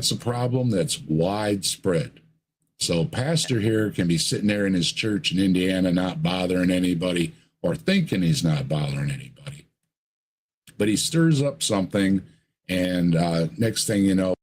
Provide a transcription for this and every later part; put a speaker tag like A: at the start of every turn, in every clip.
A: That's a problem that's widespread. So pastor here can be sitting there in his church in Indiana, not bothering anybody or thinking he's not bothering anybody, but he stirs up something, and next thing you know,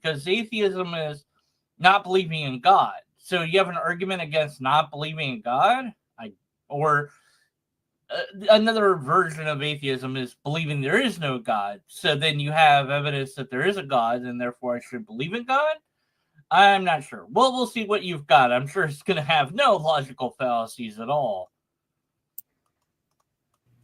B: because atheism is not believing in God. So you have an argument against not believing in God? Or another version of atheism is believing there is no God. So then you have evidence that there is a God, and therefore I should believe in God? I'm not sure. Well, we'll see what you've got. I'm sure it's going to have no logical fallacies at all.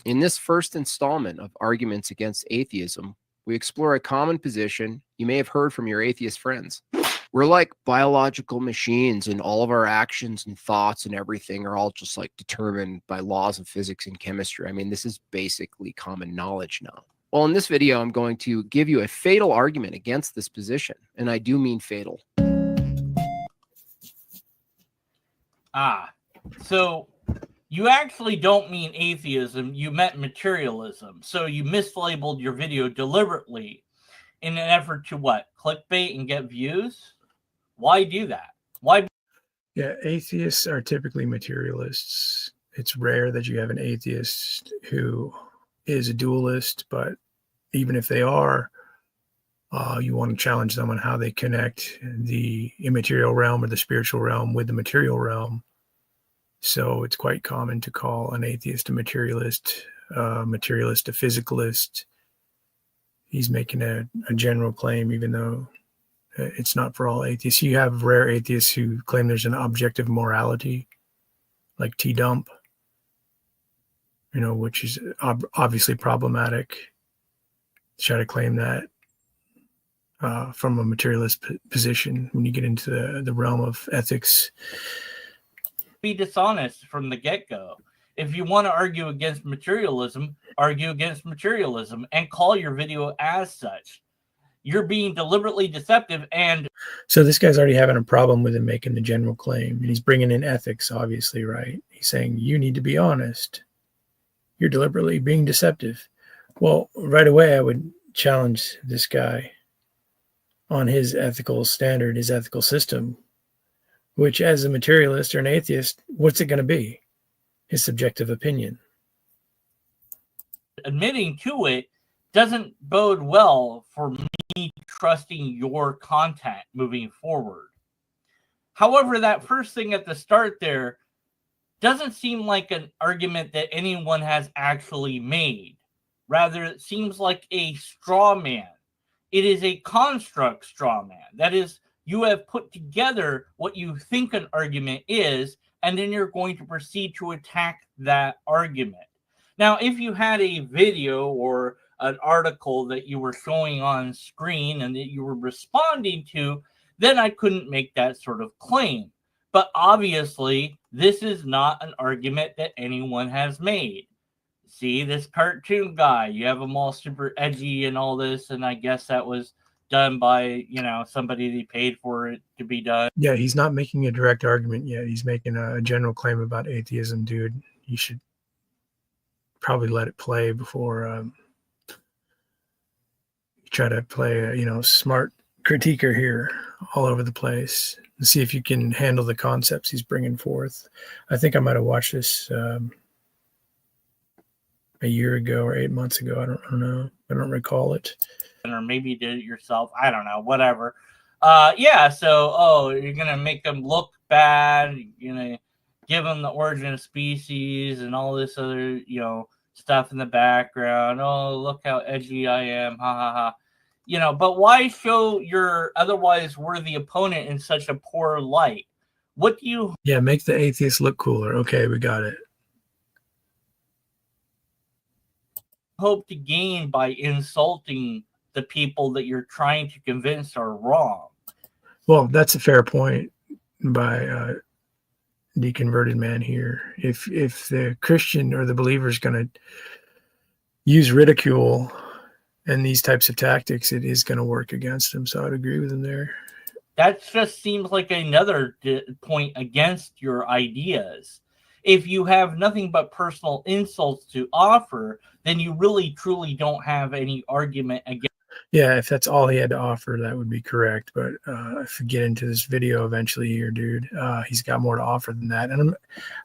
C: In this first installment of Arguments Against Atheism, we explore a common position you may have heard from your atheist friends. We're like biological machines, and all of our actions and thoughts and everything are all just like determined by laws of physics and chemistry. I mean, this is basically common knowledge now. Well, in this video, I'm going to give you a fatal argument against this position, and I do mean fatal.
B: So you actually don't mean atheism, you meant materialism. So you mislabeled your video deliberately in an effort to what? Clickbait and get views? Why do that? Why?
D: Yeah, atheists are typically materialists. It's rare that you have an atheist who is a dualist, but even if they are, you want to challenge them on how they connect the immaterial realm or the spiritual realm with the material realm. So it's quite common to call an atheist a materialist a physicalist. He's making a general claim, even though it's not for all atheists. You have rare atheists who claim there's an objective morality, like T-Dump, which is obviously problematic. Try to claim that from a materialist position when you get into the realm of ethics.
B: Be dishonest from the get-go. If you want to argue against materialism, argue against materialism and call your video as such. You're being deliberately deceptive. And
D: so this guy's already having a problem with him making the general claim, and he's bringing in ethics, obviously, right? He's saying you need to be honest. You're deliberately being deceptive. Well, right away, I would challenge this guy on his ethical standard, his ethical system, which as a materialist or an atheist, what's it going to be? His subjective opinion.
B: Admitting to it doesn't bode well for me trusting your content moving forward. However, that first thing at the start there doesn't seem like an argument that anyone has actually made. Rather, it seems like a straw man. It is a construct straw man. That is, you have put together what you think an argument is, and then you're going to proceed to attack that argument. Now, if you had a video or an article that you were showing on screen and that you were responding to, then I couldn't make that sort of claim. But obviously, this is not an argument that anyone has made. See, this cartoon guy, you have him all super edgy and all this, and I guess that was done by, somebody they paid for it to be done.
D: Yeah, he's not making a direct argument yet. He's making a general claim about atheism, dude. You should probably let it play before you try to play a smart critiquer here all over the place and see if you can handle the concepts he's bringing forth. I think I might have watched this a year ago or 8 months ago. I don't know. I don't recall it.
B: Or maybe you did it yourself. I don't know. Whatever. So, you're going to make them look bad. You're going to give them the origin of species and all this other, stuff in the background. Oh, look how edgy I am. Ha, ha, ha. But why show your otherwise worthy opponent in such a poor light? What do you...
D: Yeah, make the atheist look cooler. Okay, we got it.
B: Hope to gain by insulting the people that you're trying to convince are wrong?
D: Well, that's a fair point by deconverted man here. If the Christian or the believer is going to use ridicule and these types of tactics, it is going to work against him. So I'd agree with him there.
B: That just seems like another point against your ideas. If you have nothing but personal insults to offer, then you really truly don't have any argument against.
D: Yeah, if that's all he had to offer, that would be correct. But if we get into this video eventually here, dude, he's got more to offer than that. And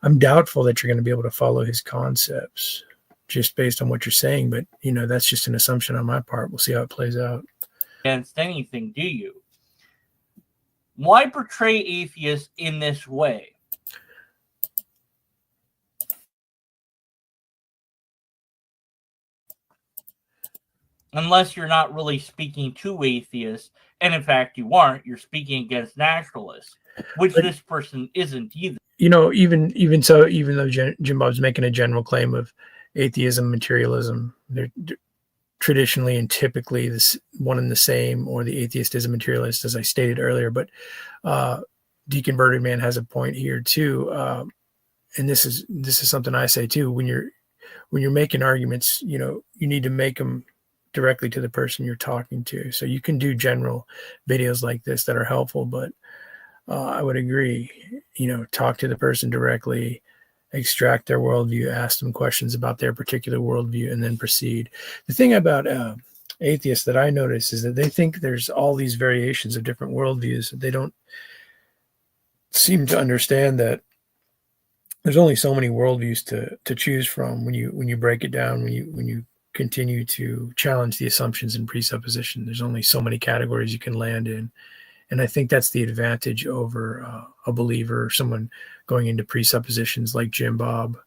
D: I'm doubtful that you're going to be able to follow his concepts just based on what you're saying. But, that's just an assumption on my part. We'll see how it plays out.
B: against anything, do you? Why portray atheists in this way? Unless you're not really speaking to atheists, and in fact you aren't, you're speaking against naturalists, which this person isn't either.
D: You know, even so, even though Jim Bob's making a general claim of atheism, materialism, they're traditionally and typically this one and the same, or the atheist is a materialist, as I stated earlier. But Deconverted Man has a point here too, and this is something I say too. When you're making arguments, you know, you need to make them directly to the person you're talking to. So you can do general videos like this that are helpful, but I would agree, you know, talk to the person directly, extract their worldview, ask them questions about their particular worldview, and then proceed. The thing about atheists that I notice is that they think there's all these variations of different worldviews. They don't seem to understand that there's only so many worldviews to choose from when you break it down, when you continue to challenge the assumptions and presupposition. There's only so many categories you can land in. And I think that's the advantage over a believer, someone going into presuppositions like Jim Bob,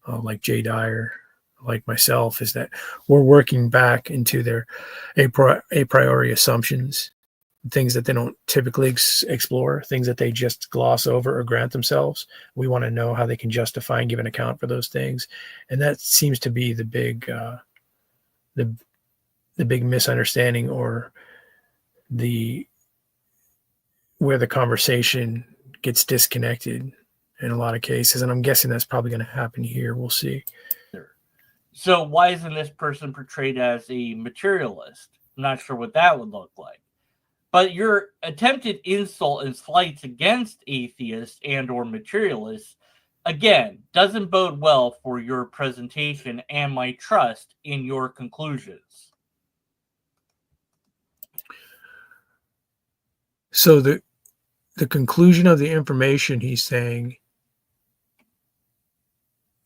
D: like Jay Dyer, like myself, is that we're working back into their a priori assumptions, things that they don't typically explore, things that they just gloss over or grant themselves. We want to know how they can justify and give an account for those things. And that seems to be the big misunderstanding, or where the conversation gets disconnected in a lot of cases. And I'm guessing that's probably going to happen here. We'll see.
B: So why isn't this person portrayed as a materialist? I'm not sure what that would look like. But your attempted insult and slights against atheists and or materialists, again, doesn't bode well for your presentation and my trust in your conclusions.
D: So the conclusion of the information he's saying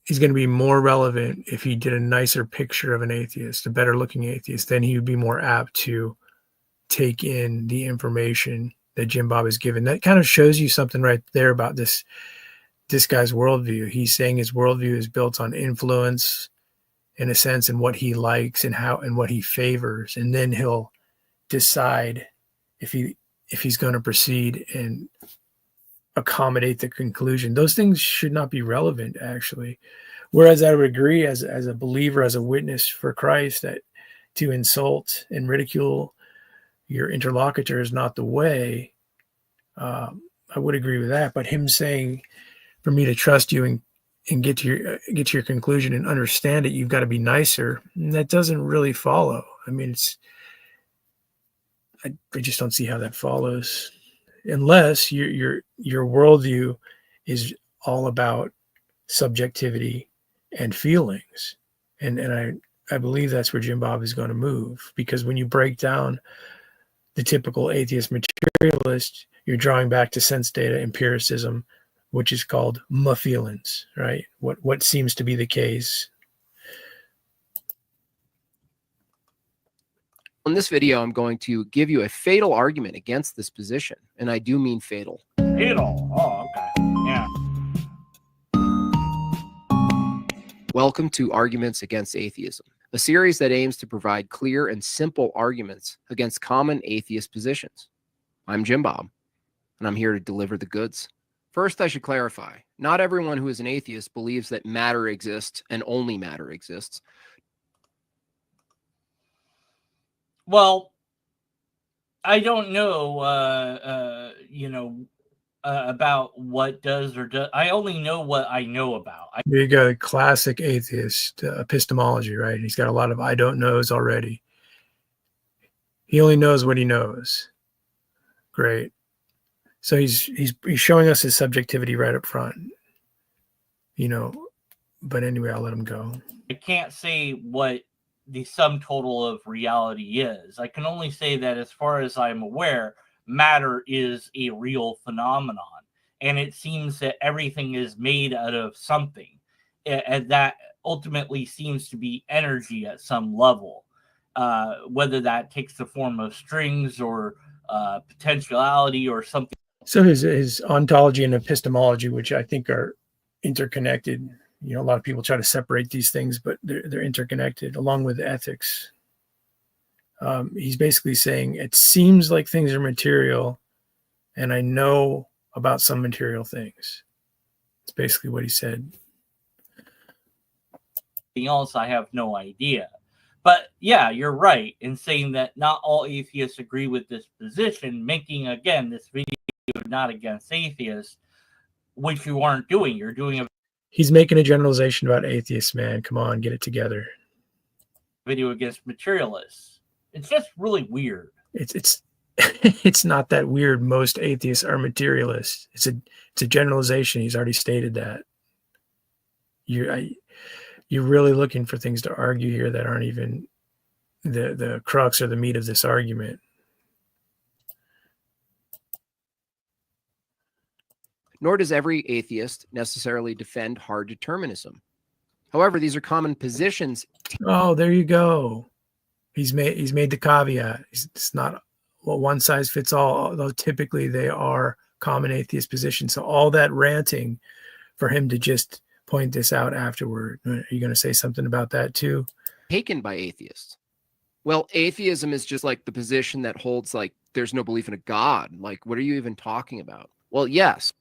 D: is going to be more relevant if he did a nicer picture of an atheist, a better looking atheist. Then he would be more apt to take in the information that Jim Bob has given. That kind of shows you something right there about this guy's worldview. He's saying his worldview is built on influence, in a sense, and what he likes and how and what he favors, and then he'll decide if he's going to proceed and accommodate the conclusion. Those things should not be relevant, actually. Whereas I would agree, as a believer, as a witness for Christ, that to insult and ridicule your interlocutor is not the way. I would agree with that. But him saying, for me to trust you and get to your conclusion and understand it, you've got to be nicer. And that doesn't really follow. I mean, I just don't see how that follows, unless your worldview is all about subjectivity and feelings. And I believe that's where Jim Bob is going to move, because when you break down the typical atheist materialist, you're drawing back to sense data empiricism, which is called my feelings, right? What seems to be the case.
C: In this video, I'm going to give you a fatal argument against this position, and I do mean fatal.
B: Fatal. Oh, okay. Yeah.
C: Welcome to Arguments Against Atheism, a series that aims to provide clear and simple arguments against common atheist positions. I'm Jim Bob, and I'm here to deliver the goods. First, I should clarify, not everyone who is an atheist believes that matter exists and only matter exists.
B: Well, I don't know, about what does or does. I only know what I know about.
D: You got classic atheist epistemology, right? He's got a lot of I don't knows already. He only knows what he knows. Great. So he's showing us his subjectivity right up front, but anyway, I'll let him go.
B: I can't say what the sum total of reality is. I can only say that, as far as I'm aware, matter is a real phenomenon, and it seems that everything is made out of something, and that ultimately seems to be energy at some level. whether that takes the form of strings or potentiality or something.
D: So his ontology and epistemology, which I think are interconnected. You know, a lot of people try to separate these things, but they're interconnected along with ethics. He's basically saying it seems like things are material, and I know about some material things. It's basically what he said.
B: Anything else, I have no idea. But yeah, you're right in saying that not all atheists agree with this position, making, again, this video not against atheists, which you aren't doing. You're doing a
D: He's making a generalization about atheists, man. Come on, get it together.
B: video against materialists. It's just really weird.
D: It's it's not that weird. Most atheists are materialists. It's a generalization. He's already stated that. You're really looking for things to argue here that aren't even the crux or the meat of this argument.
C: Nor does every atheist necessarily defend hard determinism. However, these are common positions.
D: Oh, there you go. He's made the caveat. It's not one size fits all, although typically they are common atheist positions. So all that ranting for him to just point this out afterward. Are you going to say something about that too?
C: Taken by atheists. Well, atheism is just like the position that holds like there's no belief in a God. Like, what are you even talking about? Well, yes.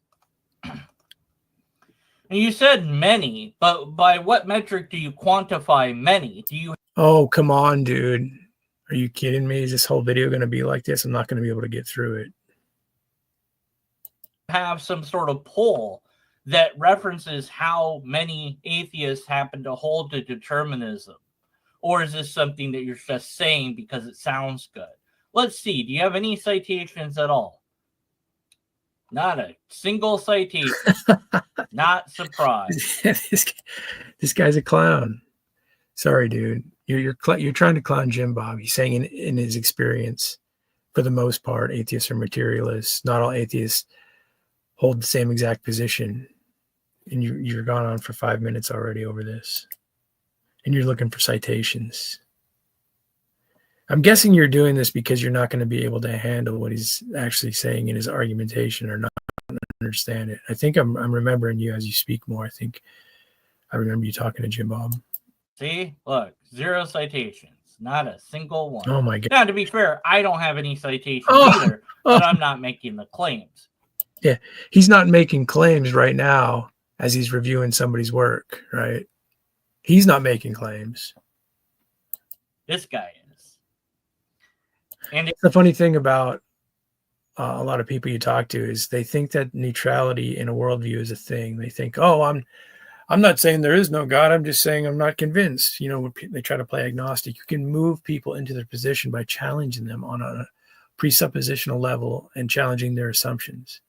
B: And you said many, but by what metric do you quantify many? Do you
D: Oh, come on, dude. Are you kidding me? Is this whole video going to be like this? I'm not going to be able to get through it.
B: have some sort of poll that references how many atheists happen to hold to determinism? Or is this something that you're just saying because it sounds good? Let's see. Do you have any citations at all? Not a single citation. Not surprised.
D: This guy's a clown. Sorry, dude. You're trying to clown Jim Bob. He's saying in his experience, for the most part, atheists are materialists. Not all atheists hold the same exact position. And you're gone on for 5 minutes already over this. And you're looking for citations. I'm guessing you're doing this because you're not going to be able to handle what he's actually saying in his argumentation or not understand it. I think I'm remembering you as you speak more. I think I remember you talking to Jim Bob.
B: See? Look, 0 citations. Not a single one.
D: Oh, my God.
B: Now, to be fair, I don't have any citations either, but I'm not making the claims.
D: Yeah, he's not making claims right now as he's reviewing somebody's work, right? He's not making claims.
B: This guy is. And
D: The funny thing about a lot of people you talk to is they think that neutrality in a worldview is a thing. They think, oh, I'm not saying there is no God. I'm just saying I'm not convinced. You know, they try to play agnostic. You can move people into their position by challenging them on a presuppositional level and challenging their assumptions.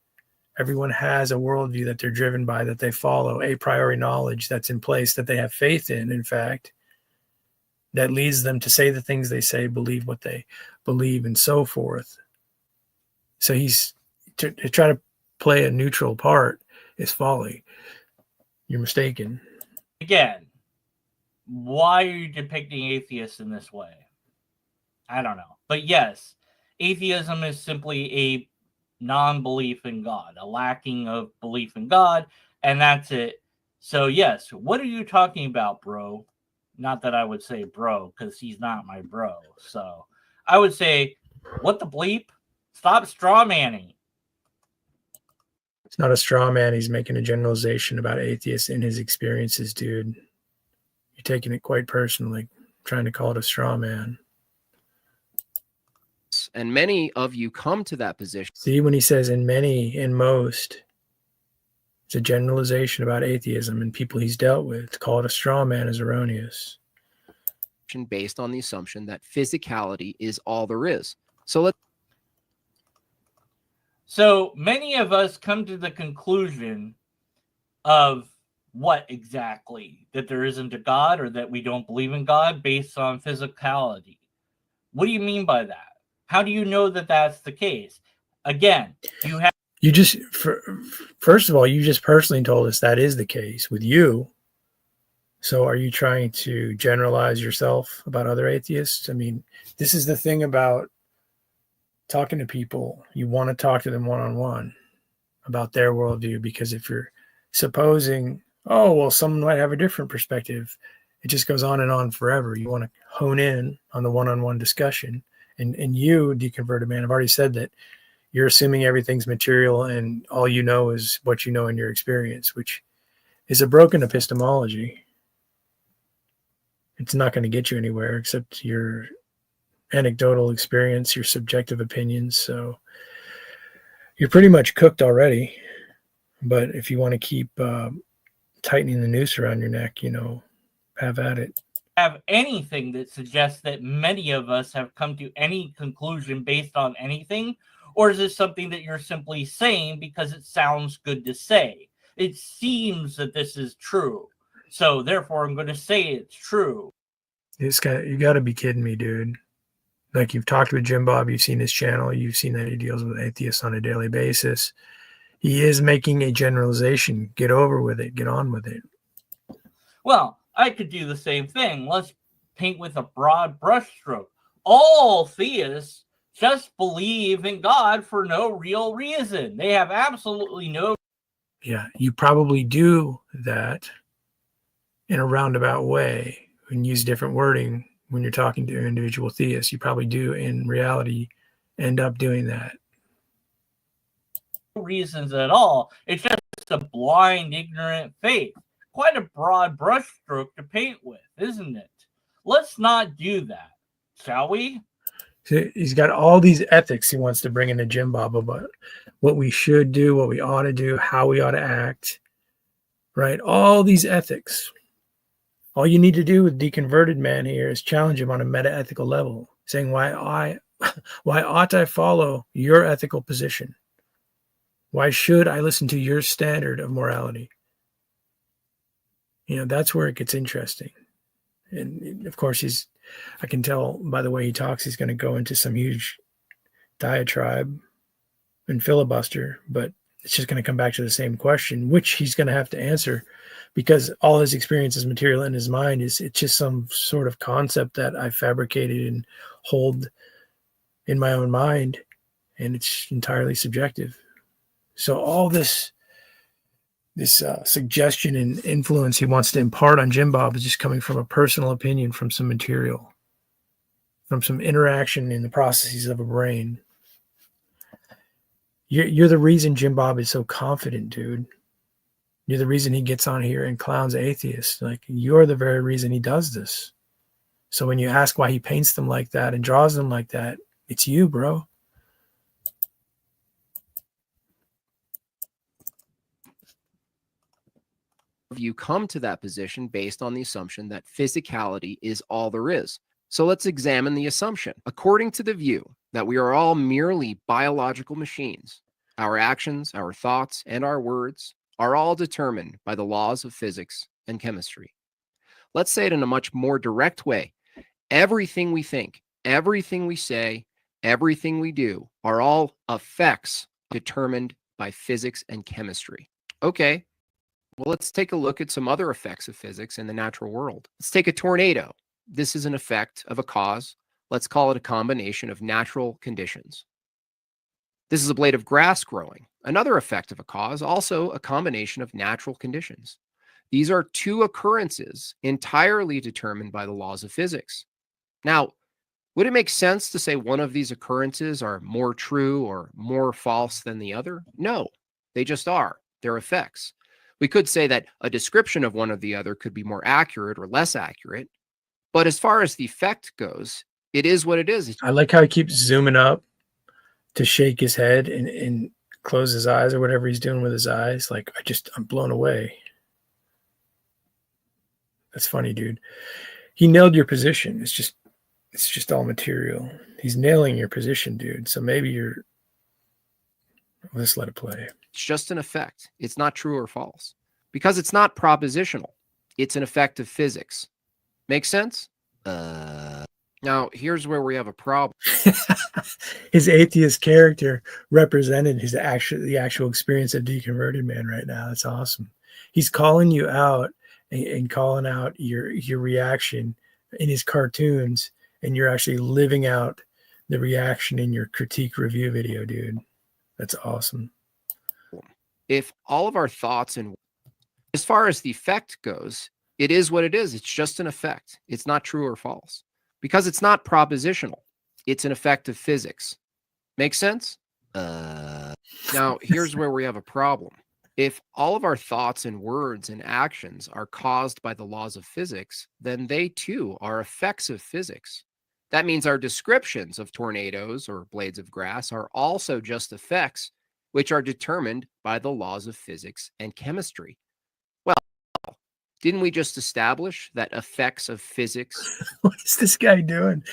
D: Everyone has a worldview that they're driven by, that they follow, a priori knowledge that's in place, that they have faith in fact, that leads them to say the things they say, believe what they believe, and so forth. So he's to try to play a neutral part is folly. You're mistaken.
B: again, why are you depicting atheists in this way? I don't know. But yes, atheism is simply a non-belief in God, a lacking of belief in God, and that's it. So yes, what are you talking about, bro? Not that I would say bro, because he's not my bro. So I would say, what the bleep? Stop straw manning.
D: It's not a straw man. He's making a generalization about atheists in his experiences, dude. You're taking it quite personally, trying to call it a straw man.
C: And many of you come to that position.
D: See, when he says in many, in most, it's a generalization about atheism and people he's dealt with. To call it a straw man is erroneous.
C: Based on the assumption that physicality is all there is. So
B: many of us come to the conclusion of what exactly? That there isn't a God, or that we don't believe in God based on physicality. What do you mean by that? How do you know that that's the case? Again,
D: first of all, you just personally told us that is the case with you. So are you trying to generalize yourself about other atheists? I mean, this is the thing about talking to people. You want to talk to them one-on-one about their worldview, because if you're supposing, oh, well, someone might have a different perspective, it just goes on and on forever. You want to hone in on the one-on-one discussion. And you, deconverted man, I've already said that you're assuming everything's material and all you know is what you know in your experience, which is a broken epistemology. It's not going to get you anywhere except your anecdotal experience, your subjective opinions. So you're pretty much cooked already. But if you want to keep tightening the noose around your neck, have at it.
B: Have anything that suggests that many of us have come to any conclusion based on anything? Or is this something that you're simply saying because it sounds good to say? It seems that this is true, so therefore I'm going to say it's true.
D: You got to be kidding me, dude. Like, you've talked with Jim Bob, you've seen his channel, you've seen that he deals with atheists on a daily basis. He is making a generalization. Get over with it. Get on with it.
B: Well, I could do the same thing. Let's paint with a broad brushstroke. All theists just believe in God for no real reason. They have absolutely no.
D: Yeah, you probably do that in a roundabout way and use different wording when you're talking to individual theists. You probably do, in reality, end up doing that.
B: Reasons at all. It's just a blind, ignorant faith. Quite a broad brushstroke to paint with, isn't it? Let's not do that, shall we?
D: So he's got all these ethics he wants to bring into Jim Bob about what we should do, what we ought to do, how we ought to act, right? All these ethics. All you need to do with deconverted man here is challenge him on a meta-ethical level, saying, why ought I follow your ethical position? Why should I listen to your standard of morality? That's where it gets interesting. And of course, I can tell by the way he talks, he's going to go into some huge diatribe and filibuster, but it's just going to come back to the same question, which he's going to have to answer, because all his experience is material in his mind. It's just some sort of concept that I fabricated and hold in my own mind, and it's entirely subjective. So all this suggestion and influence he wants to impart on Jim Bob is just coming from a personal opinion, from some material, from some interaction in the processes of a brain. You're the reason Jim Bob is so confident, dude. You're the reason he gets on here and clowns atheists. Like, you're the very reason he does this. So when you ask why he paints them like that and draws them like that, it's you, bro.
C: You come to that position based on the assumption that physicality is all there is. So let's examine the assumption. According to the view that we are all merely biological machines, our actions, our thoughts, and our words are all determined by the laws of physics and chemistry. Let's say it in a much more direct way. Everything we think, everything we say, everything we do are all effects determined by physics and chemistry. Okay. Well, let's take a look at some other effects of physics in the natural world. Let's take a tornado. This is an effect of a cause. Let's call it a combination of natural conditions. This is a blade of grass growing. Another effect of a cause, also a combination of natural conditions. These are two occurrences entirely determined by the laws of physics. Now, would it make sense to say one of these occurrences are more true or more false than the other? No, they just are. They're effects. We could say that a description of one or the other could be more accurate or less accurate. But as far as the effect goes, it is what it is.
D: I like how he keeps zooming up to shake his head and close his eyes or whatever he's doing with his eyes. Like, I'm blown away. That's funny, dude. He nailed your position. It's just all material. He's nailing your position, dude. So maybe let's let it play.
C: It's just an effect. It's not true or false because it's not propositional. It's an effect of physics. Make sense? Now, here's where we have a problem.
D: His atheist character represented the actual experience of deconverted man right now. That's awesome. He's calling you out and calling out your reaction in his cartoons, and you're actually living out the reaction in your critique review video, dude. That's awesome.
C: If all of our thoughts and as far as the effect goes, it is what it is. It's just an effect. It's not true or false because it's not propositional. It's an effect of physics. Make sense? Now, here's where we have a problem. If all of our thoughts and words and actions are caused by the laws of physics, then they too are effects of physics. That means our descriptions of tornadoes or blades of grass are also just effects, which are determined by the laws of physics and chemistry. Well, didn't we just establish that effects of physics?
D: What is this guy doing?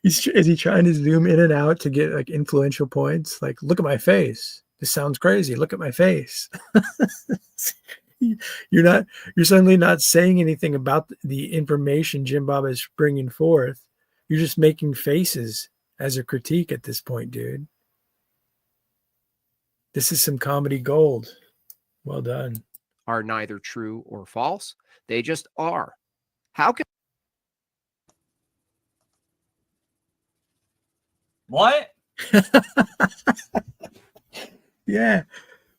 D: Is he trying to zoom in and out to get like influential points? Like, look at my face. This sounds crazy. Look at my face. You're suddenly not saying anything about the information Jim Bob is bringing forth. You're just making faces as a critique at this point, dude. This is some comedy gold. Well done.
C: Are neither true or false. They just are. How can
B: What?
D: Yeah.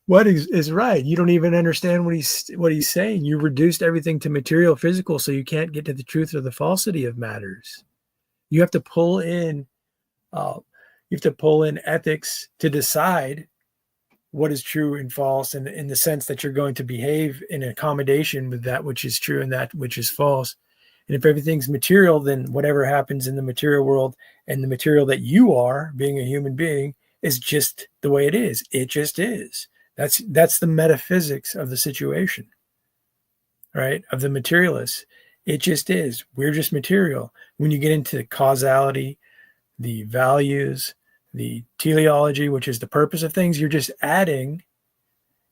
D: What is right? You don't even understand what he's saying. You reduced everything to material physical, so you can't get to the truth or the falsity of matters. You have to pull in ethics to decide what is true and false, and in the sense that you're going to behave in accommodation with that which is true and that which is false. And if everything's material, then whatever happens in the material world and the material that you are, being a human being, is just the way it is. It just is. That's the metaphysics of the situation, right? Of the materialists. It just is. We're just material. When you get into causality, the values, the teleology, which is the purpose of things, you're just adding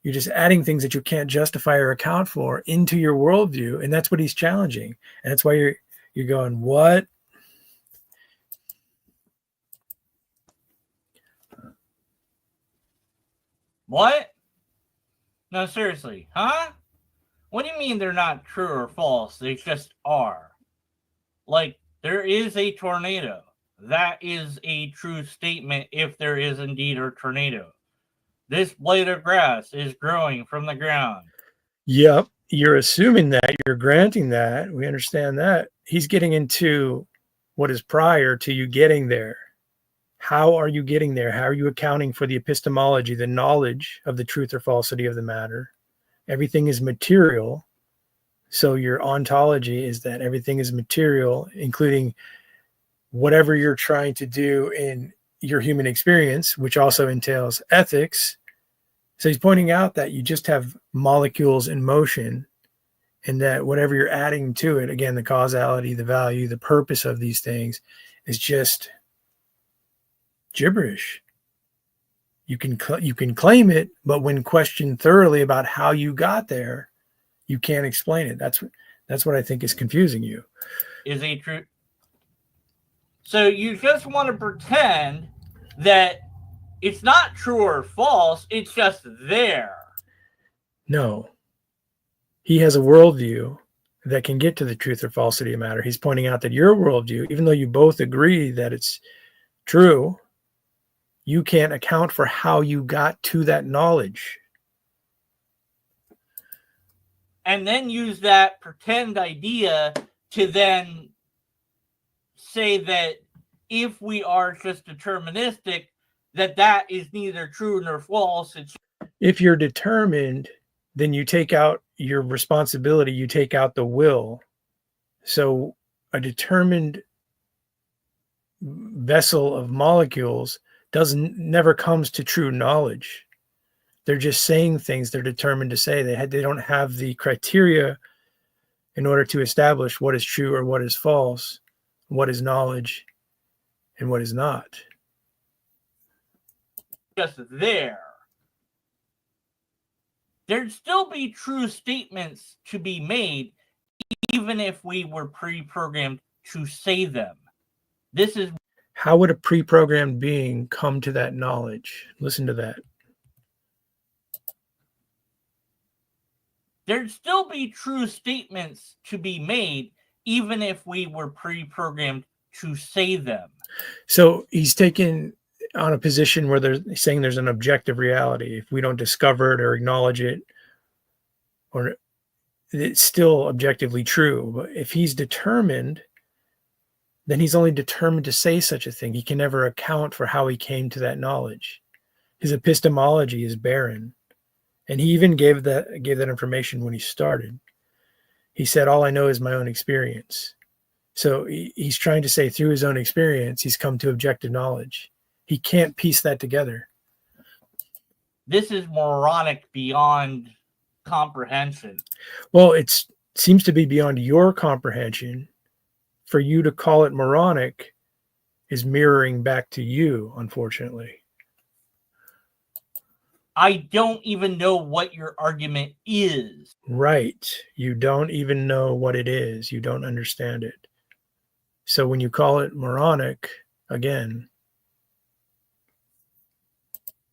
D: things that you can't justify or account for into your worldview. And that's what he's challenging. And that's why you're going, what?
B: What? No, seriously, huh? What do you mean they're not true or false? They just are. Like, there is a tornado. That is a true statement if there is indeed a tornado. This blade of grass is growing from the ground.
D: Yep. You're assuming that. You're granting that. We understand that. He's getting into what is prior to you getting there. How are you getting there? How are you accounting for the epistemology, the knowledge of the truth or falsity of the matter? Everything is material. So your ontology is that everything is material, including whatever you're trying to do in your human experience, which also entails ethics. So he's pointing out that you just have molecules in motion, and that whatever you're adding to it, again, the causality, the value, the purpose of these things is just gibberish. You can claim it, but when questioned thoroughly about how you got there, you can't explain it. That's what I think is confusing you.
B: Is a true. So you just want to pretend that it's not true or false. It's just there.
D: No. He has a worldview that can get to the truth or falsity of matter. He's pointing out that your worldview, even though you both agree that it's true, you can't account for how you got to that knowledge.
B: And then use that pretend idea to then say that if we are just deterministic, that is neither true nor false.
D: If you're determined, then you take out your responsibility, you take out the will. So a determined vessel of molecules never comes to true knowledge. They're just saying things they're determined to say. They don't have the criteria in order to establish what is true or what is false, what is knowledge and what is not.
B: Just there. There'd still be true statements to be made, even if we were pre-programmed to say them. This is
D: how would a pre-programmed being come to that knowledge? Listen to that.
B: there'd still be true statements to be made, even if we were pre-programmed to say them.
D: So he's taken on a position where they're saying there's an objective reality. If we don't discover it or acknowledge it, or it's still objectively true. But if he's determined, then he's only determined to say such a thing. He can never account for how he came to that knowledge. His epistemology is barren. And he even gave that information when he started. He said, all I know is my own experience. So he's trying to say through his own experience, he's come to objective knowledge. He can't piece that together.
B: This is moronic beyond comprehension.
D: Well, it seems to be beyond your comprehension. For you to call it moronic is mirroring back to you, unfortunately.
B: I don't even know what your argument is.
D: Right. You don't even know what it is. You don't understand it. So when you call it moronic, again.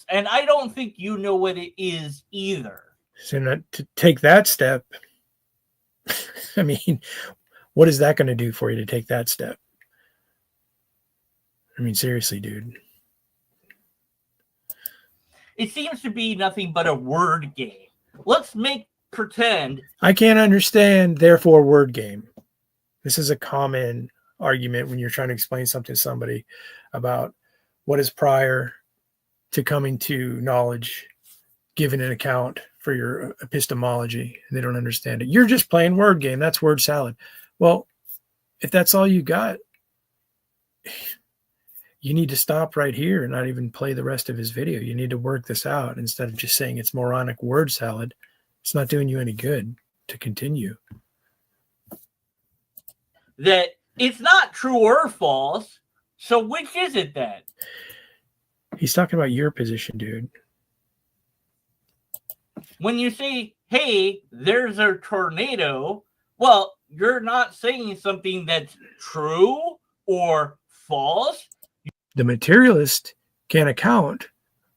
B: And I don't think you know what it is either.
D: So not to take that step, I mean, what is that going to do for you to take that step? I mean, seriously, dude.
B: It seems to be nothing but a word game. Let's pretend.
D: I can't understand, therefore, word game. This is a common argument when you're trying to explain something to somebody about what is prior to coming to knowledge, giving an account for your epistemology, and they don't understand it. You're just playing word game. That's word salad. Well, if that's all you got, you need to stop right here and not even play the rest of his video. You need to work this out instead of just saying it's moronic word salad. It's not doing you any good to continue.
B: That it's not true or false. So which is it then?
D: He's talking about your position, dude.
B: When you say, hey, there's a tornado, well, you're not saying something that's true or false.
D: The materialist can't account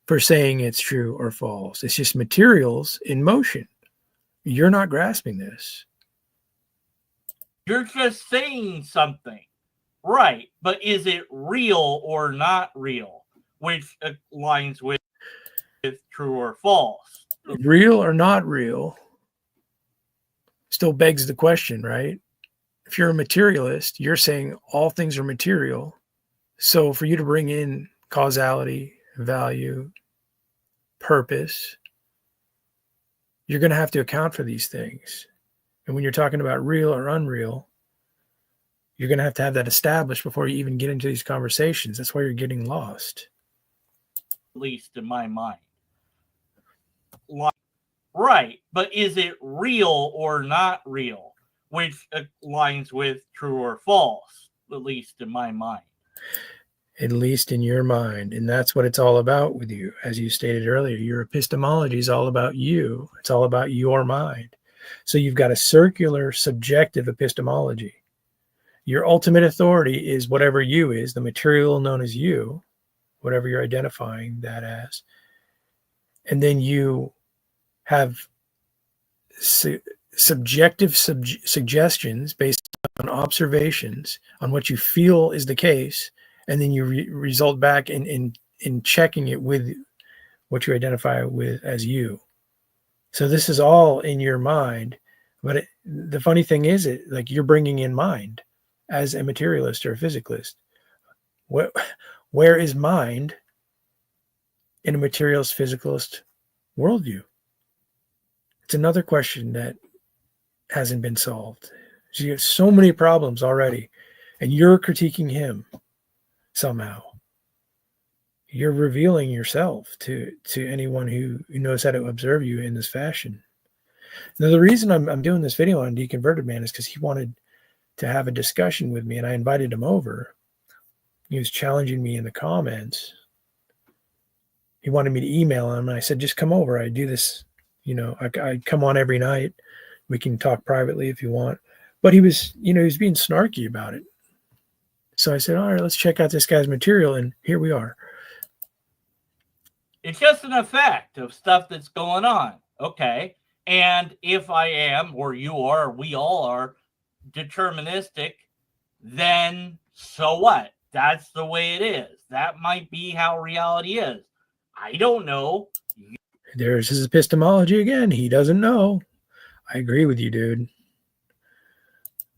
D: for saying it's true or false. It's just materials in motion. You're not grasping this.
B: You're just saying something. Right. But is it real or not real? Which aligns with true or false.
D: Real or not real still begs the question, right? If you're a materialist, you're saying all things are material. So for you to bring in causality, value, purpose, you're going to have to account for these things. And when you're talking about real or unreal, you're going to have that established before you even get into these conversations. That's why you're getting lost.
B: At least in my mind. Right. But is it real or not real? Which aligns with true or false, at least in my mind.
D: At least in your mind. And that's what it's all about with you. As you stated earlier, your epistemology is all about you. It's all about your mind. So you've got a circular, subjective epistemology. Your ultimate authority is whatever you is, the material known as you, whatever you're identifying that as. And then you have subjective suggestions based on observations on what you feel is the case, and then you result back in checking it with what you identify with as you. So this is all in your mind, but the funny thing is, like you're bringing in mind as a materialist or a physicalist. Where is mind in a materialist physicalist worldview? It's another question that hasn't been solved. So you have so many problems already, and you're critiquing him somehow. You're revealing yourself to anyone who knows how to observe you in this fashion. Now, the reason I'm doing this video on Deconverted Man is because he wanted to have a discussion with me, and I invited him over. He was challenging me in the comments. He wanted me to email him, and I said, just come over. I do this, I come on every night. We can talk privately if you want. But he was, he was being snarky about it. So I said, all right, let's check out this guy's material, and here we are.
B: It's just an effect of stuff that's going on. Okay. And if I am, or you are, or we all are deterministic, then so what? That's the way it is. That might be how reality is. I don't know.
D: There's his epistemology again. He doesn't know. I agree with you, dude.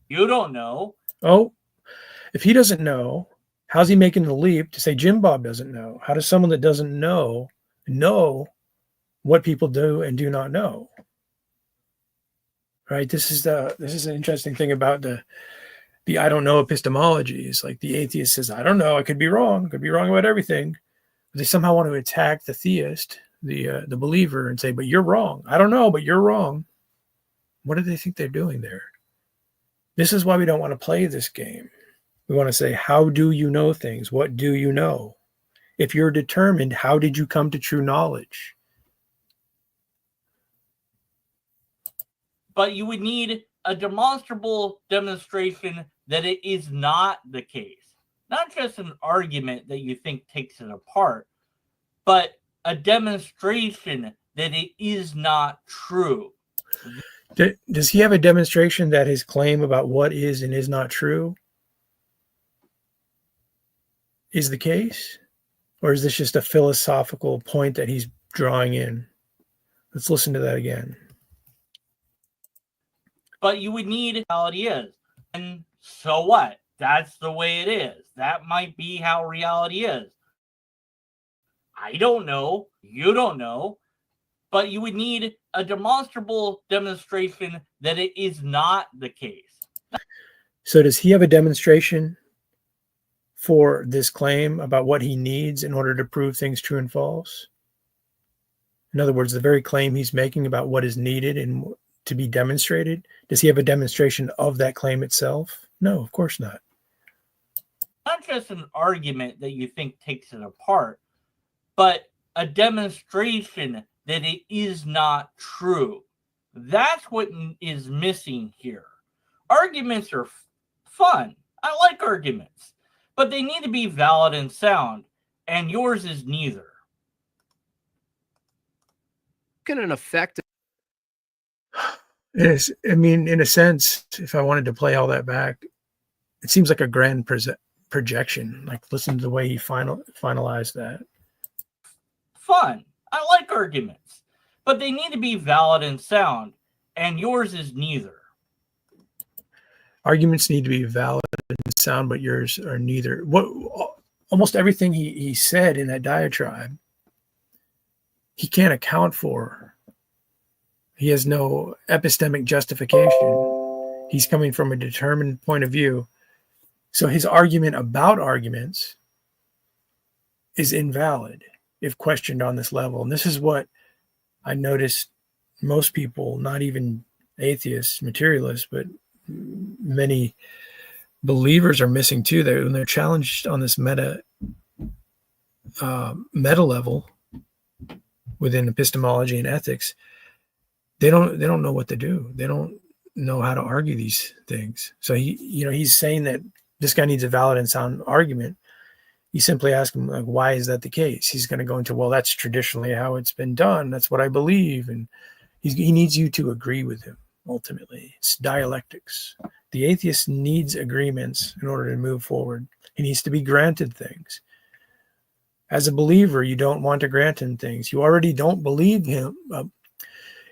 B: You don't know.
D: Oh, if he doesn't know, how's he making the leap to say Jim Bob doesn't know? How does someone that doesn't know what people do and do not know? Right? This is an interesting thing about the I don't know epistemology. Is like the atheist says, I don't know, I could be wrong. Could be wrong about everything. But they somehow want to attack the theist, the believer, and say, but you're wrong. I don't know, but you're wrong. What do they think they're doing there? This is why we don't want to play this game. We want to say, how do you know things? What do you know? If you're determined, how did you come to true knowledge?
B: But you would need a demonstrable demonstration that it is not the case. Not just an argument that you think takes it apart, but a demonstration that it is not true.
D: Does he have a demonstration that his claim about what is and is not true is the case? Or is this just a philosophical point that he's drawing in? Let's listen to that again.
B: But you would need how reality is. And so what? That's the way it is. That might be how reality is. I don't know. You don't know. But you would need a demonstrable demonstration that it is not the case.
D: So does he have a demonstration for this claim about what he needs in order to prove things true and false? In other words, the very claim he's making about what is needed and to be demonstrated, does he have a demonstration of that claim itself? No, of course not.
B: Not just an argument that you think takes it apart, but a demonstration that it is not true. That's what is missing here. Arguments are fun. I like arguments, but they need to be valid and sound, and yours is neither.
C: Can an effective
D: Yes, I mean, in a sense, if I wanted to play all that back, it seems like a grand projection. Like, listen to the way he finalized that.
B: Fun. I like arguments, but they need to be valid and sound, and yours is neither.
D: Arguments need to be valid and sound, but yours are neither. What almost everything he said in that diatribe, he can't account for. He has no epistemic justification. He's coming from a determined point of view. So his argument about arguments is invalid if questioned on this level. And this is what I noticed most people, not even atheists, materialists, but many believers are missing too. When they're challenged on this meta level within epistemology and ethics, they don't know what to do. They don't know how to argue these things. So he's saying that this guy needs a valid and sound argument. You simply ask him, like, why is that the case? He's going to go into, well, that's traditionally how it's been done. That's what I believe. And he needs you to agree with him. Ultimately, it's dialectics. The atheist needs agreements in order to move forward. He needs to be granted things. As a believer, you don't want to grant him things. You already don't believe him.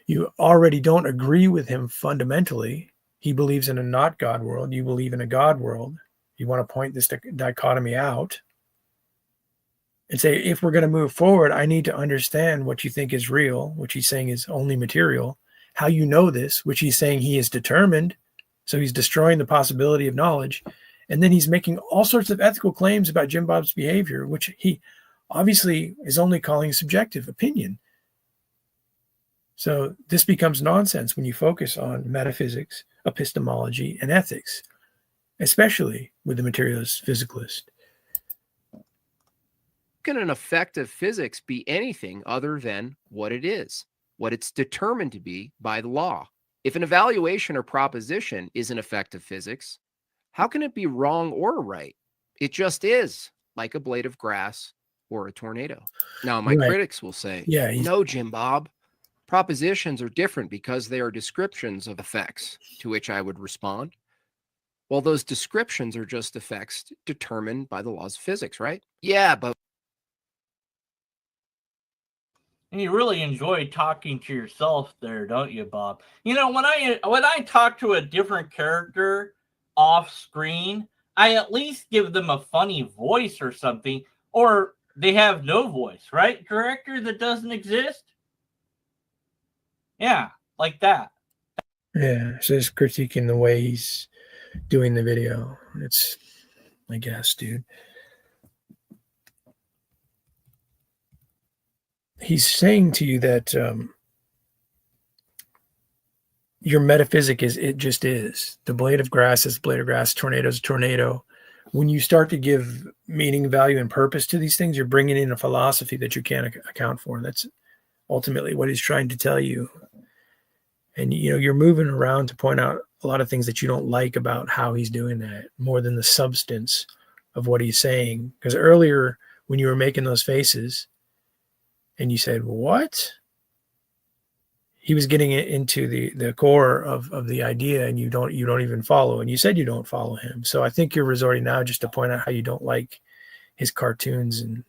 D: You already don't agree with him fundamentally. He believes in a not God world. You believe in a God world. You want to point this dichotomy out and say, if we're going to move forward, I need to understand what you think is real, which he's saying is only material, how you know this, which he's saying he is determined. So he's destroying the possibility of knowledge. And then he's making all sorts of ethical claims about Jim Bob's behavior, which he obviously is only calling subjective opinion. So this becomes nonsense when you focus on metaphysics, epistemology, and ethics, especially with the materialist physicalist.
C: Can an effect of physics be anything other than what it is, what it's determined to be by the law? If an evaluation or proposition is an effect of physics, how can it be wrong or right? It just is, like a blade of grass or a tornado. Now, my critics will say, no, Jim Bob, Propositions are different because they are descriptions of effects, to which I would respond, well, those descriptions are just effects determined by the laws of physics, right? Yeah, but
B: And you really enjoy talking to yourself there, don't you, Bob? You know, when I talk to a different character off screen, I at least give them a funny voice or something, or they have no voice, right? Character that doesn't exist? Yeah, like that.
D: Yeah, so just critiquing the way he's doing the video. It's, I guess, dude. He's saying to you that your metaphysic is, it just is. The blade of grass is a blade of grass, tornado is a tornado. When you start to give meaning, value, and purpose to these things, you're bringing in a philosophy that you can't account for. And that's ultimately what he's trying to tell you. And, you know, you're moving around to point out a lot of things that you don't like about how he's doing that, more than the substance of what he's saying. Because earlier, when you were making those faces and you said, what? He was getting into the core of the idea, and you don't even follow. And you said you don't follow him. So I think you're resorting now just to point out how you don't like his cartoons and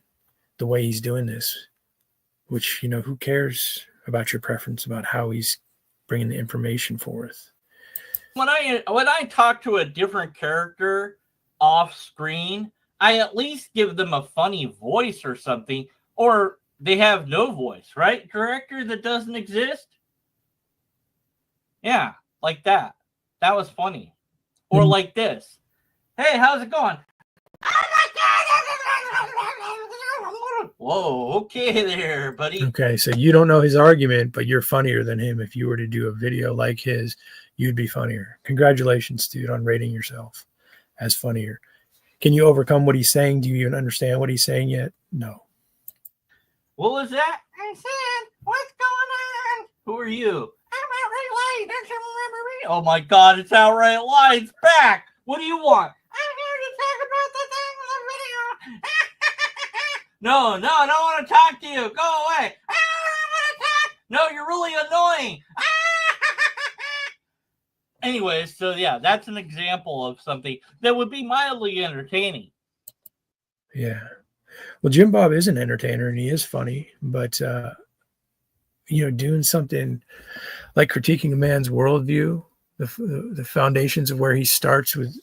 D: the way he's doing this, which, you know, who cares about your preference about how he's bringing the information forth.
B: When I talk to a different character off screen, I at least give them a funny voice or something, or they have no voice, right? Character that doesn't exist? Yeah, like that. That was funny. Or like this. Hey, how's it going? Whoa, okay there, buddy.
D: Okay, so you don't know his argument, but you're funnier than him. If you were to do a video like his, you'd be funnier. Congratulations, dude, on rating yourself as funnier. Can you overcome what he's saying? Do you even understand what he's saying yet? No.
B: What was that? I said, what's going on? Who are you? I'm Outright Light. Don't you remember me? Oh my God, it's Outright Light's back. What do you want? I'm here to talk about the thing in the video. No, I don't want to talk to you. Go away. I don't want to talk. No, you're really annoying. Anyways, so yeah, that's an example of something that would be mildly entertaining.
D: Yeah. Well, Jim Bob is an entertainer and he is funny, but you know, doing something like critiquing a man's worldview, the foundations of where he starts with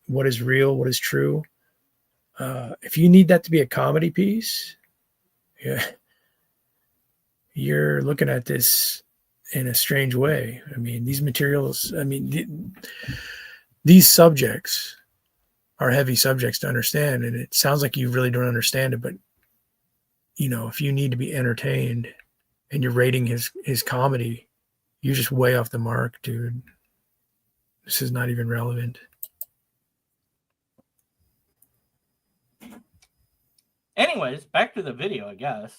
D: what is real, what is true. If you need that to be a comedy piece, yeah, you're looking at this in a strange way. I mean, these materials, I mean, these subjects are heavy subjects to understand, and it sounds like you really don't understand it. But you know, if you need to be entertained and you're rating his comedy, you're just way off the mark, dude. This is not even relevant.
B: Anyways, back to the video, I guess.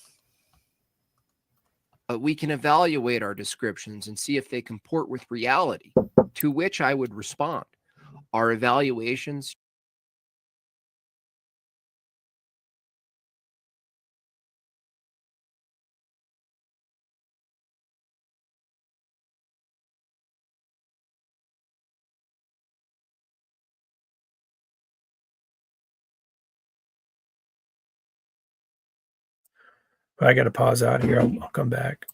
C: we can evaluate our descriptions and see if they comport with reality, to which I would respond. Our evaluations
D: I got to pause out here. I'll come back.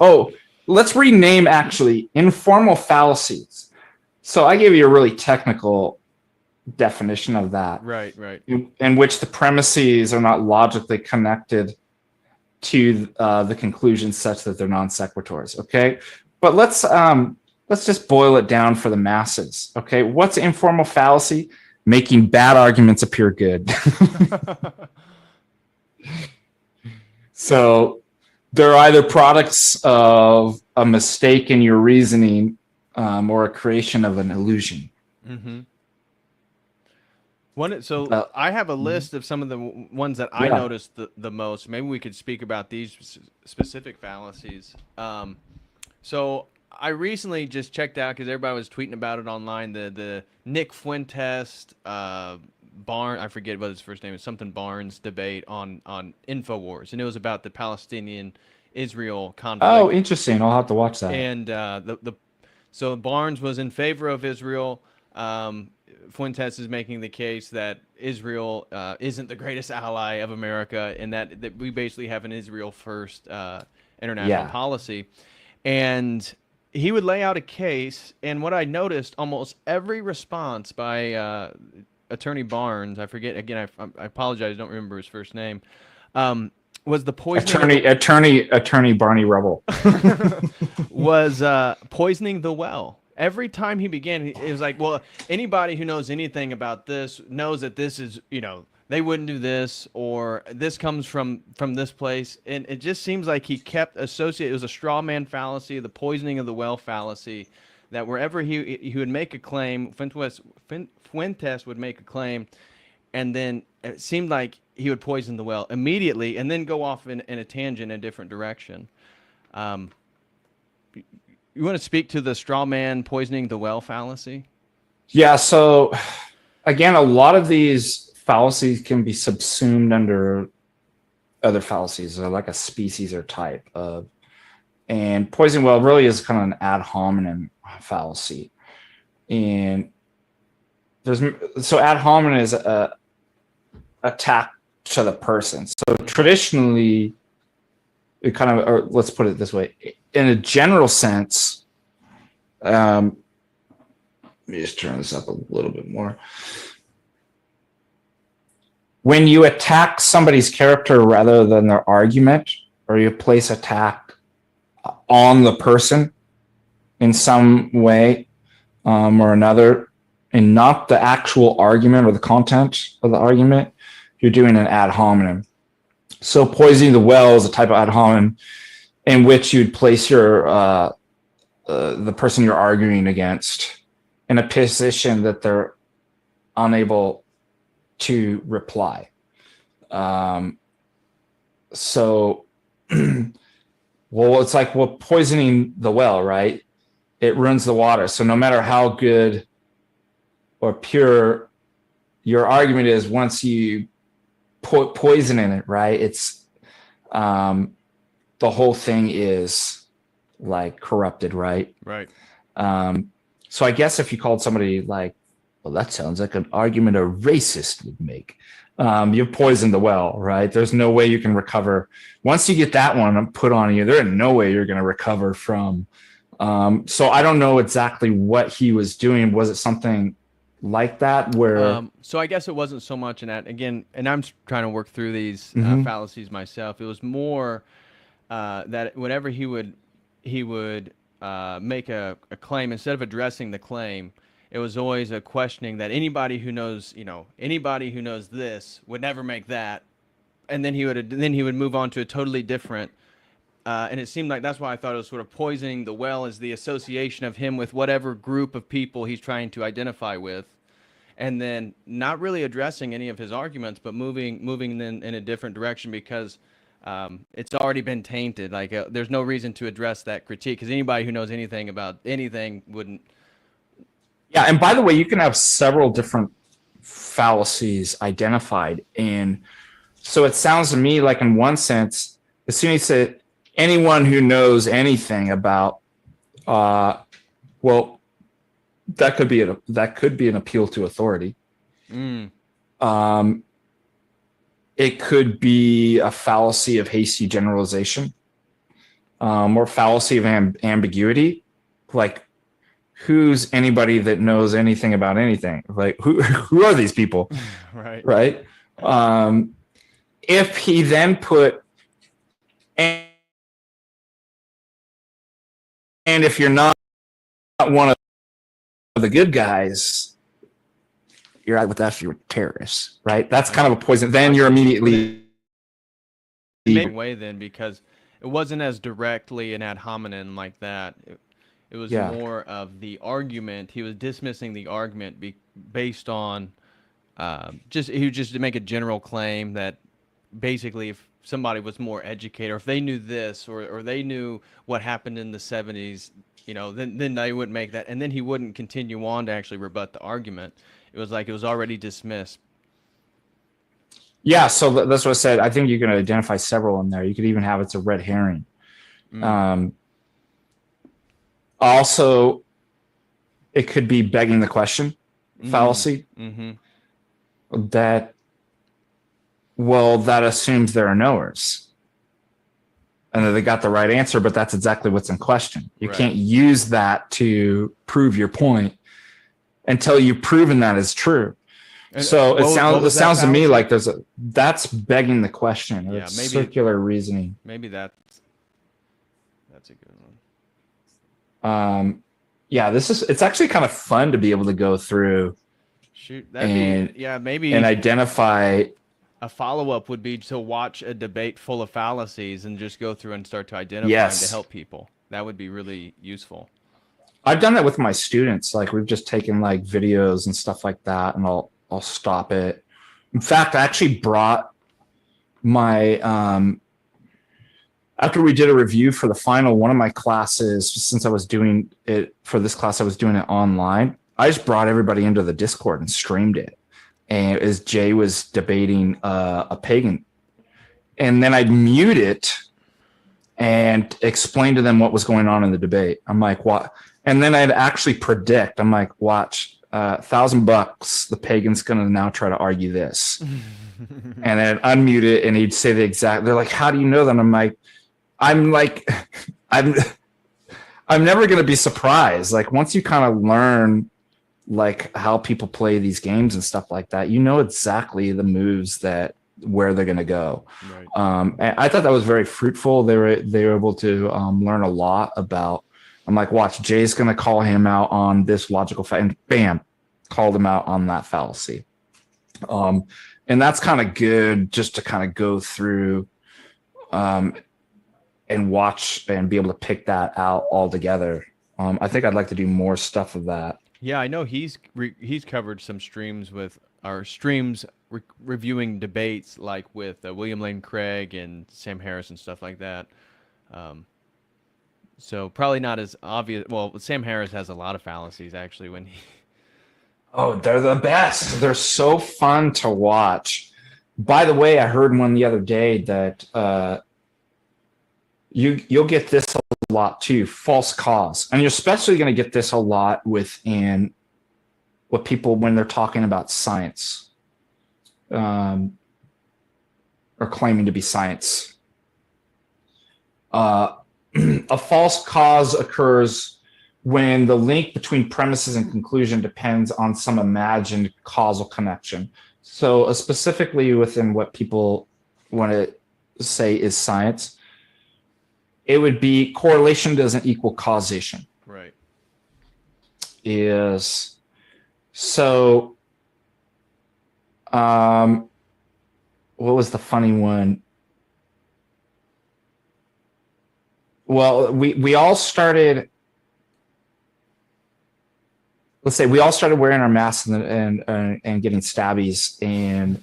E: Oh, let's rename actually informal fallacies. So I gave you a really technical definition of that,
F: Right.
E: in which the premises are not logically connected to the conclusions such that they're non sequiturs. Okay, but let's just boil it down for the masses. Okay, what's informal fallacy? Making bad arguments appear good. So they're either products of a mistake in your reasoning or a creation of an illusion.
F: Mm-hmm. I have a list of some of the ones that I noticed the most. Maybe we could speak about these specific fallacies. So I recently just checked out, because everybody was tweeting about it online, the Nick Fuentes I forget what his first name is, something Barnes debate on InfoWars, and it was about the Palestinian-Israel conflict.
E: Oh, interesting. I'll have to watch that.
F: And so Barnes was in favor of Israel. Fuentes is making the case that Israel isn't the greatest ally of America, and that we basically have an Israel first international policy. And he would lay out a case, and what I noticed, almost every response by Attorney Barnes, I forget, again, I apologize, I don't remember his first name, was the poisoning...
E: Attorney Barney Rubble.
F: was poisoning the well. Every time he began, it was like, well, anybody who knows anything about this knows that this is, they wouldn't do this, or this comes from this place. And it just seems like he kept associating, it was a straw man fallacy, the poisoning of the well fallacy, that wherever he would make a claim, Fuentes would make a claim, and then it seemed like he would poison the well immediately and then go off in a tangent in a different direction. You want to speak to the straw man poisoning the well fallacy?
E: Yeah, so again, a lot of these fallacies can be subsumed under other fallacies, or like a species or type of. And poisoning well really is kind of an ad hominem fallacy. And ad hominem is a attack to the person. So traditionally, it kind of, or let's put it this way, in a general sense, let me just turn this up a little bit more. When you attack somebody's character rather than their argument, or you place attack on the person in some way or another, and not the actual argument or the content of the argument, you're doing an ad hominem. So poisoning the well is a type of ad hominem in which you'd place your the person you're arguing against in a position that they're unable to reply. So, well, it's like, poisoning the well, right? It ruins the water. So no matter how good or pure your argument is, once you put poison in it, right, it's the whole thing is like corrupted, right?
F: Right.
E: So I guess if you called somebody like, well, that sounds like an argument a racist would make, you've poisoned the well, right? There's no way you can recover. Once you get that one put on you, there's no way you're going to recover from. So I don't know exactly what he was doing. Was it something like that where...
F: so I guess it wasn't so much in that, again, and I'm trying to work through these fallacies myself. It was more that whenever he would make a claim, instead of addressing the claim, it was always a questioning that anybody who knows this would never make that, and then he would move on to a totally different. And it seemed like that's why I thought it was sort of poisoning the well, is the association of him with whatever group of people he's trying to identify with, and then not really addressing any of his arguments, but moving then in a different direction, because it's already been tainted. Like there's no reason to address that critique, because anybody who knows anything about anything wouldn't.
E: Yeah, and by the way, you can have several different fallacies identified, and so it sounds to me like, in one sense, as soon as you say anyone who knows anything about, well, that could be an appeal to authority. It could be a fallacy of hasty generalization. or fallacy of ambiguity. Like, who's anybody that knows anything about anything? Like, who are these people?
F: Right.
E: Right. If he then put, and if you're not one of the good guys, you're out with us, you're terrorists, right? That's kind of a poison. Then you're immediately
F: Maybe way then, because it wasn't as directly an ad hominem like that. It was
E: Yeah.
F: more of the argument. He was dismissing the argument based on he would just make a general claim that basically if somebody was more educated, or if they knew this, or they knew what happened in the 70s, then they wouldn't make that, and then he wouldn't continue on to actually rebut the argument. It was like it was already dismissed.
E: Yeah, so that's what I said. I think you can identify several in there. You could even have it's a red herring. Also, it could be begging the question fallacy. That assumes there are knowers and that they got the right answer, but that's exactly what's in question. You
F: Right.
E: can't use that to prove your point until you've proven that is true.
F: And
E: So
F: what was that
E: sounds to me
F: fallacy?
E: like that's begging the question. Or
F: Yeah,
E: it's
F: maybe-
E: circular reasoning.
F: Maybe that's a good one.
E: Yeah, it's actually kind of fun to be able to go through
F: Shoot,
E: and
F: maybe
E: and identify.
F: a follow-up would be to watch a debate full of fallacies and just go through and start to identify them
E: Yes.
F: to help people. That would be really useful.
E: I've done that with my students. Like, we've just taken like videos and stuff like that, and I'll stop it. In fact, I actually brought my after we did a review for the final one of my classes, since I was doing it for this class, I was doing it online. I just brought everybody into the Discord and streamed it. And as Jay was debating a pagan, and then I'd mute it and explain to them what was going on in the debate. I'm like, what? And then I'd actually predict. I'm like, watch, $1,000. The pagan's gonna now try to argue this, and then I'd unmute it, and he'd say the exact. They're like, how do you know that? I'm never gonna be surprised. Like, once you kind of learn like how people play these games and stuff like that, you know exactly the moves where they're going to go.
F: Right.
E: And I thought that was very fruitful. They were able to learn a lot about. I'm like, watch, Jay's going to call him out on this logical fact, and bam, called him out on that fallacy. And that's kind of good, just to kind of go through and watch and be able to pick that out all together. I think I'd like to do more stuff of that.
F: Yeah, I know he's covered some streams reviewing debates, like with William Lane Craig and Sam Harris and stuff like that. So probably not as obvious. Well, Sam Harris has a lot of fallacies actually when he.
E: Oh, they're the best. They're so fun to watch. By the way, I heard one the other day that you'll get this a lot too, false cause. And you're especially going to get this a lot within what people, when they're talking about science, or claiming to be science. A false cause occurs when the link between premises and conclusion depends on some imagined causal connection. So specifically within what people want to say is science, it would be correlation doesn't equal causation.
F: Right.
E: Is so. What was the funny one? Well, we all started. Let's say we all started wearing our masks and getting stabbies, and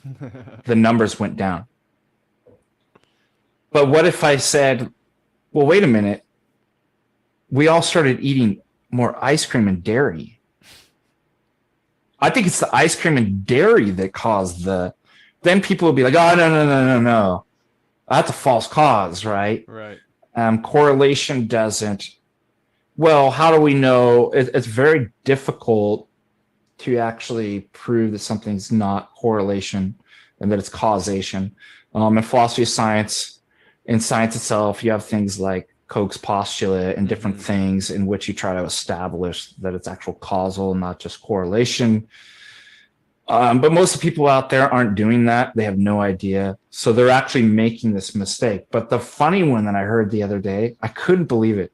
E: the numbers went down. But what if I said, well, wait a minute. We all started eating more ice cream and dairy. I think it's the ice cream and dairy that caused then people will be like, oh, no. That's a false cause, right?
F: Right.
E: Correlation doesn't. Well, how do we know? It's very difficult to actually prove that something's not correlation and that it's causation. In philosophy of science, in science itself, you have things like Koch's postulate and different things in which you try to establish that it's actual causal, not just correlation. But most of the people out there aren't doing that. They have no idea. So they're actually making this mistake. But the funny one that I heard the other day, I couldn't believe it.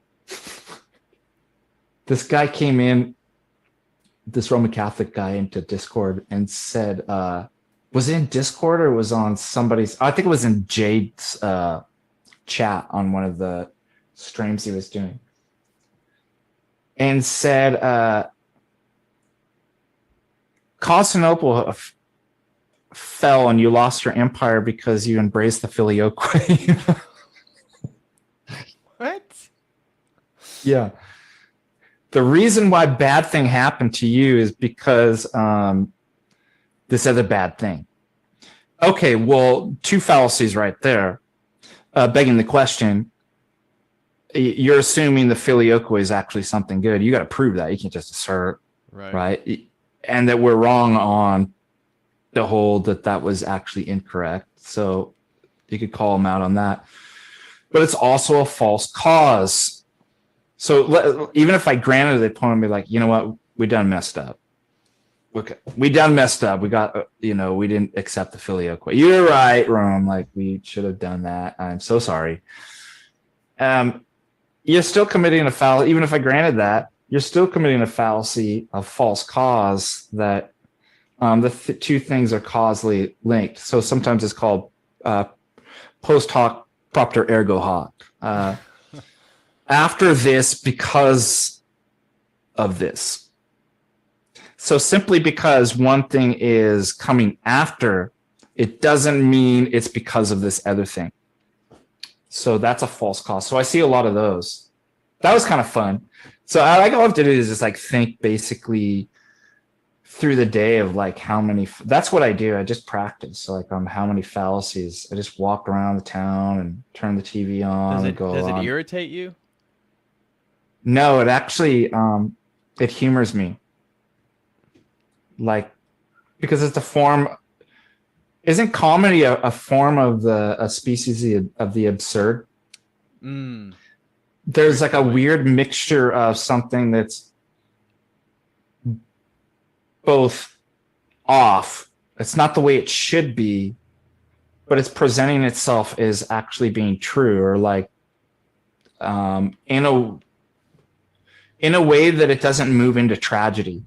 E: This guy came in, this Roman Catholic guy, into Discord and said, was it in Discord or was on somebody's, I think it was in Jade's chat on one of the streams he was doing, and said, Constantinople fell and you lost your empire because you embraced the filioque.
F: What?
E: Yeah. The reason why bad thing happened to you is because this other bad thing. Okay, well, two fallacies right there. Begging the question, you're assuming the filioque is actually something good. You got to prove that. You can't just assert, right? And that we're wrong on the whole that was actually incorrect. So you could call them out on that. But it's also a false cause. So even if I granted the point, be like, you know what, we done messed up. Okay, we done messed up. We got, we didn't accept the filioque. You're right, Rome. Like, we should have done that. I'm so sorry. You're still committing a fallacy. Even if I granted that, you're still committing a fallacy of false cause that the two things are causally linked. So sometimes it's called post hoc propter ergo hoc. After this, because of this. So simply because one thing is coming after, it doesn't mean it's because of this other thing. So that's a false cause. So I see a lot of those. That was kind of fun. So I love to do is just like think basically through the day of like how many, that's what I do. I just practice. So like how many fallacies. I just walk around the town and turn the TV on and go on.
F: Does it irritate you?
E: No, it actually, it humors me. Like, because it's a form, isn't comedy a form of a species of the absurd?
F: Mm.
E: There's like a weird mixture of something that's both off. It's not the way it should be, but it's presenting itself as actually being true, or like in a way that it doesn't move into tragedy.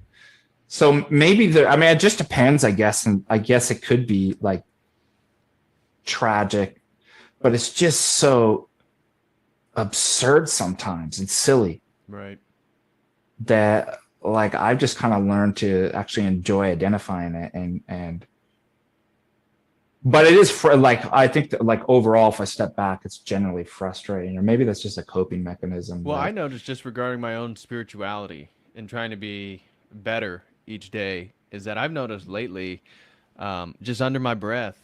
E: So maybe it just depends, I guess. And I guess it could be like tragic, but it's just so absurd sometimes and silly.
F: Right.
E: That like I've just kind of learned to actually enjoy identifying it and but it is I think that like overall, if I step back, it's generally frustrating, or maybe that's just a coping mechanism.
F: Well, I noticed just regarding my own spirituality and trying to be better each day is that I've noticed lately, just under my breath,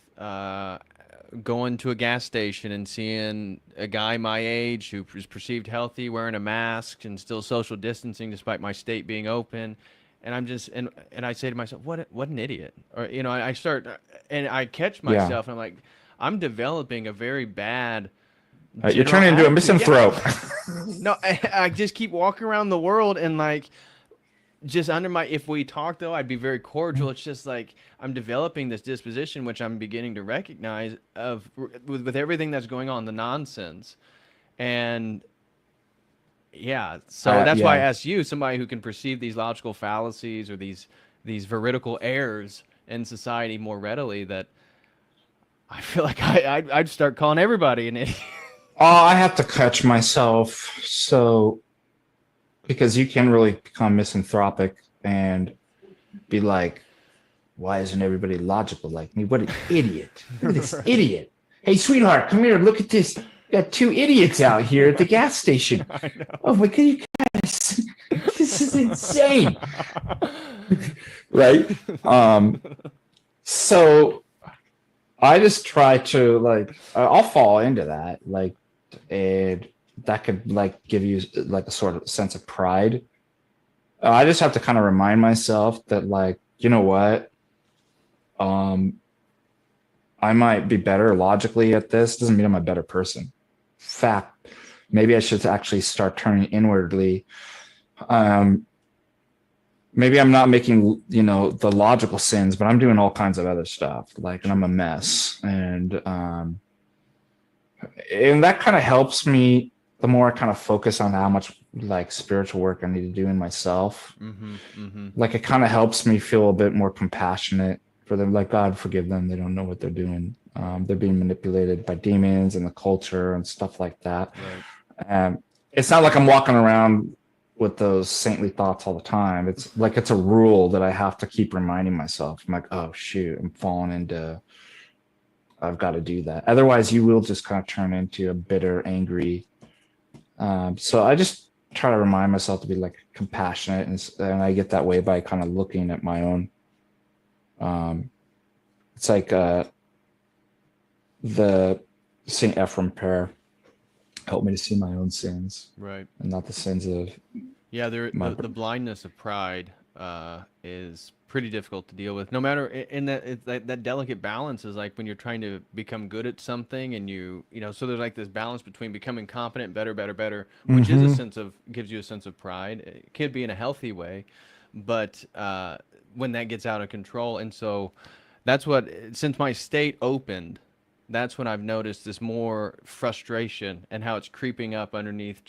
F: going to a gas station and seeing a guy my age who is perceived healthy wearing a mask and still social distancing despite my state being open. And I'm just, and I say to myself, what an idiot. Or, I start, and I catch myself and I'm like, I'm developing a very bad.
E: You're turning into a misanthrope.
F: No, I just keep walking around the world and like, just if we talk though, I'd be very cordial. It's just like I'm developing this disposition, which I'm beginning to recognize with everything that's going on, the nonsense. And yeah, so that's why I asked you, somebody who can perceive these logical fallacies or these veridical errors in society more readily, that I feel like I'd start calling everybody an idiot.
E: Oh, I have to catch myself. So, because you can really become misanthropic and be like, why isn't everybody logical like me? What an idiot. Look at this idiot. Hey, sweetheart, come here. Look at this. Got two idiots out here at the gas station.
F: I know.
E: Oh my God, you guys. This is insane. Right? So I just try to like, I'll fall into that. Like, and that could like give you like a sort of sense of pride. I just have to kind of remind myself that like, you know what? I might be better logically at this. Doesn't mean I'm a better person. Fact. maybe I should actually start turning inwardly. Maybe I'm not making, the logical sins, but I'm doing all kinds of other stuff, and I'm a mess. And that kind of helps me the more I kind of focus on how much spiritual work I need to do in myself. It kind of helps me feel a bit more compassionate for them. God, forgive them. They don't know what they're doing. They're being manipulated by demons and the culture and stuff like that.
F: Right.
E: It's not like I'm walking around with those saintly thoughts all the time. It's it's a rule that I have to keep reminding myself. I'm like, oh shoot, I'm falling into, I've got to do that. Otherwise you will just kind of turn into a bitter, angry. So I just try to remind myself to be compassionate, and I get that way by kind of looking at my own. It's the Saint Ephrem prayer. Help me to see my own sins,
F: Right.
E: and not the sins of.
F: Yeah, the blindness of pride is pretty difficult to deal with. No matter in that delicate balance is when you're trying to become good at something, and so there's this balance between becoming competent, better, which is gives you a sense of pride. It could be in a healthy way, but when that gets out of control, and so that's what, since my state opened, that's when I've noticed this more frustration and how it's creeping up underneath